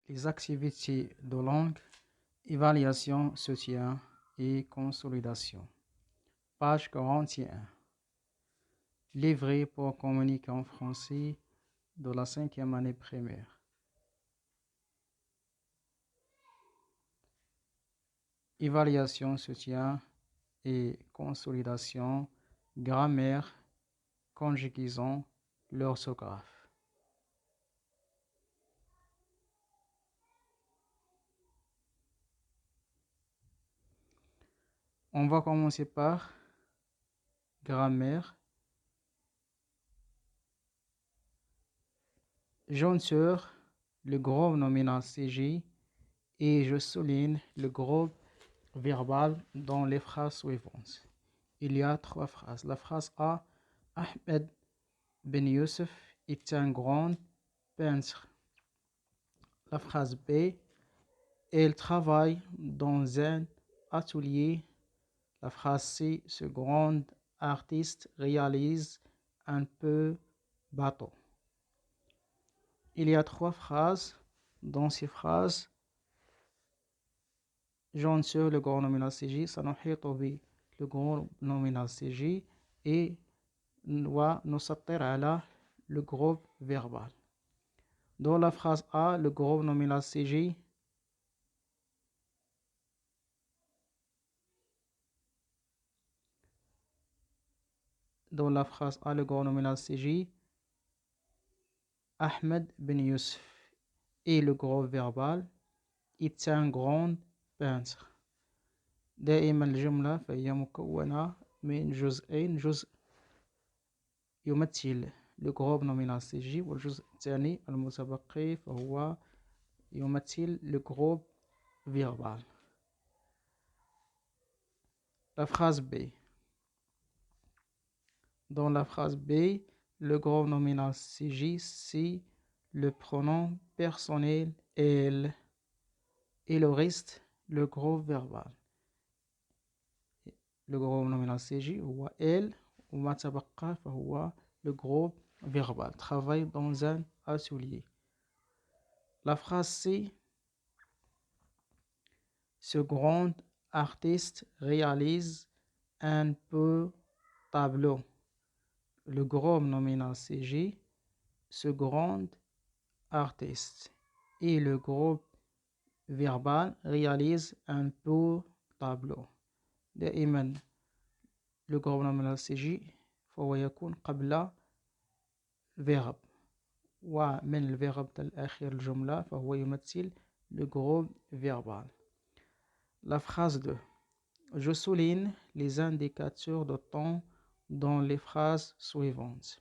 Les activités de langue, évaluation, soutien et consolidation. Page 41. Livret pour communiquer en français de la 5e année primaire. Évaluation, soutien et consolidation, grammaire, conjugaison, l'orthographe. On va commencer par grammaire. Jointure, le groupe nominal CJ, et je souligne le groupe verbal dans les phrases suivantes. Il y a 3 phrases. La phrase A, Ahmed Ben Youssef est un grand peintre. La phrase B, elle travaille dans un atelier. La phrase C, ce grand artiste réalise un peu bateau. Il y a 3 phrases. Dans ces phrases, jointure le groupe nominal CJ, سنحيط le groupe nominal CJ et ونسطر على le groupe verbal. Dans la phrase A, le groupe nominal CJ Ahmed Ben Youssef et le groupe verbal est un grand peintre. دائما الجملة فهي مكونة من جزئين. جزء يمثل le groupe nominal CJ والجزء الثاني المتبقي فهو يمثل le groupe verbal. La phrase B. Dans la phrase B, le groupe nominal CJ, c'est le pronom personnel elle et le reste, le groupe verbal. Le groupe nominal CJ هو elle وما تبقى فهو le groupe verbal. Travaille dans un atelier. La phrase C. Ce grand artiste réalise un peu tableau. Le groupe nominal CJ, ce grand artiste et le groupe verbal réalise un peu tableau. دائما le groupe nominal CJ فهو يكون قبل verb ومن الفيرب الأخير الجملة فهو يمثل le groupe verbal. La phrase 2. Je souligne les indicateurs de temps dans les phrases suivantes.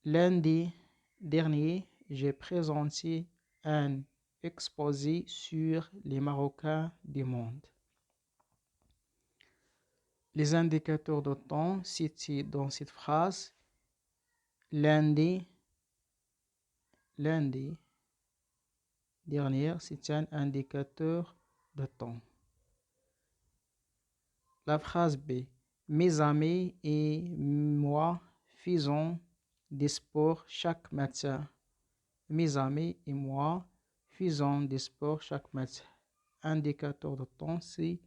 Lundi dernier, j'ai présenté un exposé sur les Marocains du monde. Les indicateurs de temps cités dans cette phrase, lundi dernier, c'est un indicateur de temps. La phrase B. Mes amis et moi faisons des sports chaque matin. Mes amis et moi faisons des sports chaque matin. Indicateur de temps, c'est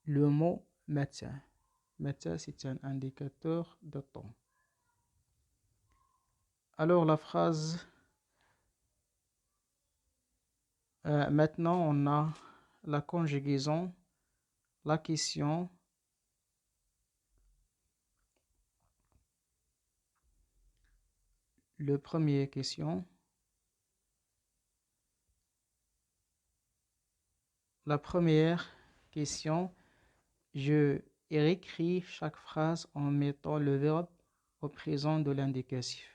le mot matin. Matin, c'est un indicateur de temps. Alors, la phrase... maintenant, on a la conjugaison, la question, le premier question. La première question, je réécris chaque phrase en mettant le verbe au présent de l'indicatif.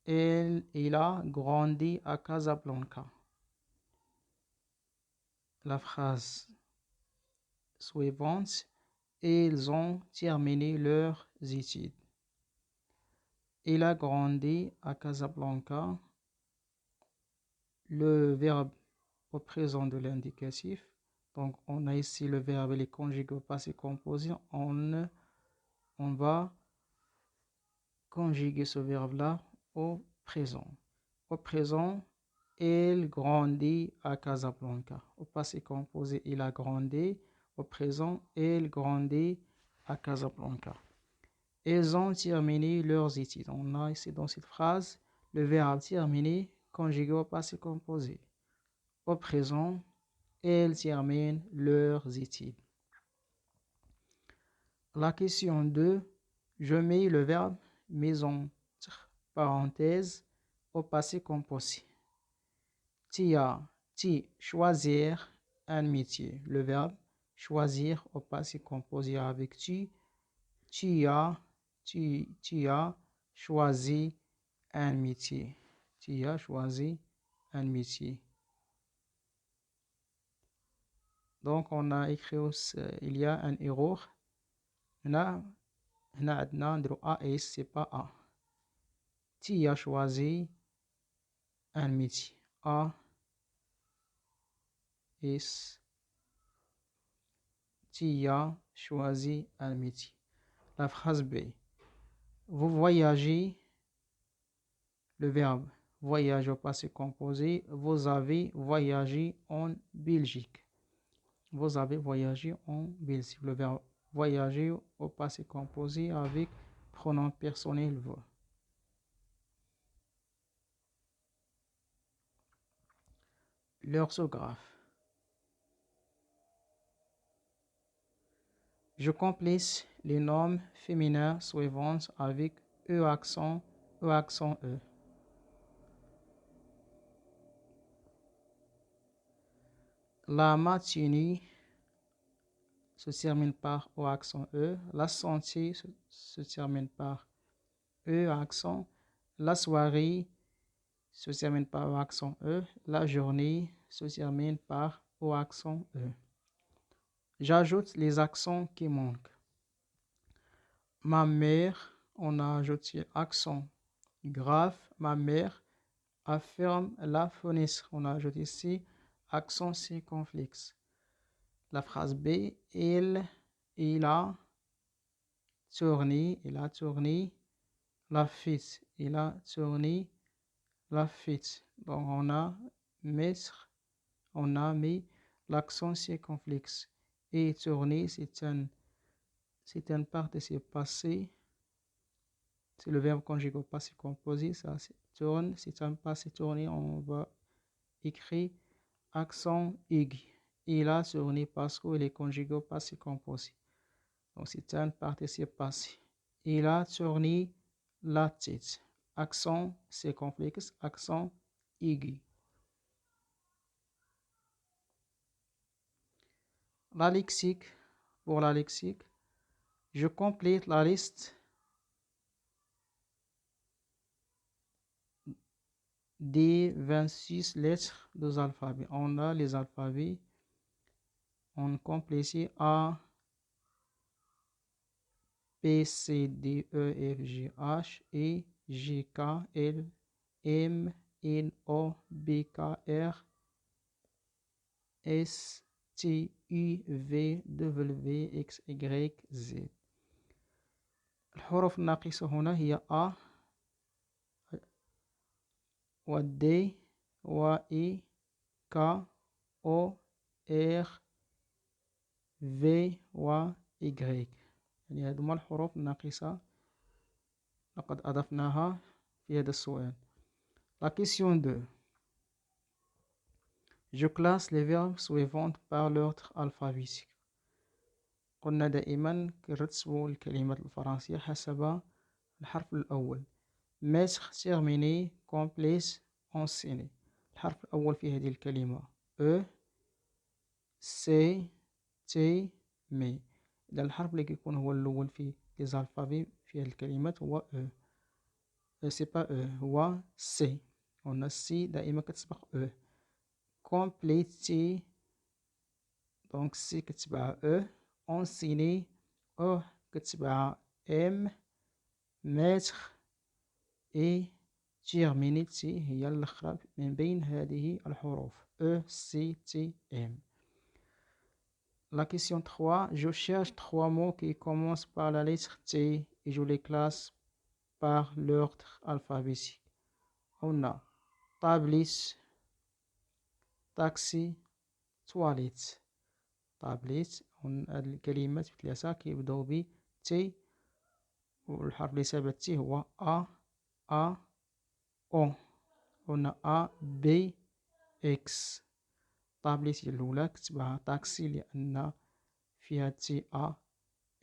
Il a grandi à Casablanca. La phrase suivante, ils ont terminé leurs études. Il a grandi à Casablanca. Le verbe au présent de l'indicatif. Donc, on a ici le verbe et les conjugués au passé composé. On va conjuguer ce verbe-là au présent. Au présent, il grandit à Casablanca. Au passé composé, il a grandi. Au présent, il grandit à Casablanca. Ils ont terminé leurs études. On a ici dans cette phrase le verbe terminer conjugué au passé composé. Au présent, ils terminent leurs études. La question 2, je mets le verbe mais entre parenthèses au passé composé. Tu choisir un métier. Le verbe choisir au passé composé avec tu. Tu as choisi un métier. Tu as choisi un métier. Donc, on a écrit aussi, il y a un erreur. هنا عندنا نديرو AS, c'est pas A. Tu as choisi un métier. A, S. Tu as choisi un métier. La phrase B. Vous voyagez. Le verbe voyage au passé composé. Vous avez voyagé en Belgique. Vous avez voyagé en Belgique. Le verbe voyager au passé composé avec pronom personnel vous. L'orthographe. Je complète les noms féminins suivants avec E accent E. La matinée se termine par O accent E. La santé se termine par E accent. La soirée se termine par O accent E. La journée se termine par O accent E. J'ajoute les accents qui manquent. Ma mère, on a ajouté accent grave. Ma mère affirme la fenêtre. On a ajouté ici accent circonflexe. La phrase B, il a tourné la fête. Il a tourné la fête. Donc on a mis l'accent circonflexe. Et tourner, c'est un participe passé. C'est le verbe conjugué au passé composé. Ça, tourne. C'est un passé tourné. On va écrire accent aigu. Il a tourné parce qu'il est conjugué au passé composé. Donc, c'est un participe passé. Il a tourné la tête. Accent circonflexe, accent aigu. La lexique. Pour la lexique, je complète la liste des 26 lettres des alphabets. On a les alphabets. On complète A, B, C, D, E, F, G, H, E, J, K, L, M, N, O, B, K, R, S, T, U, V, W, X, Y, Z. الحروف الناقصة هنا هي A و D و E K O R V و Y. يعني هذوما الحروف الناقصة لقد أضفناها في هذا السؤال. La question 2. Je classe les verbes suivants par l'ordre alphabétique. قلنا دائما كنرتبوا الكلمات الفرنسية حسب الحرف الأول. mettre, terminer, compléter, enseigner. الحرف الأول في هذه الكلمة E, C, T, M. إذا الحرف اللي كيكون هو الأول في الألفابي في هذه الكلمات هو E. سي با E هو C. قلنا C دائما كتسبق E. compléter دونك C كتبع E. enseigner O كتبع M. mettre et terminer T هي الأخرى من بين هذه الحروف E, C, T, M. La question 3. Je cherche 3 mots qui commencent par la lettre T et je les classe par l'ordre alphabétique. On a tablette, تاكسي، تواليت، طابليت. هاد الكلمات في اليسار كيبداو ب تي، والحرف اللي سابع تي هو أ أو. هنا أ بي إكس. طابليت هي الأولى كتبها تاكسي لأن فيها تي أ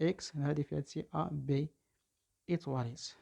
إكس، هادي فيها تي أ بي. إطواليت.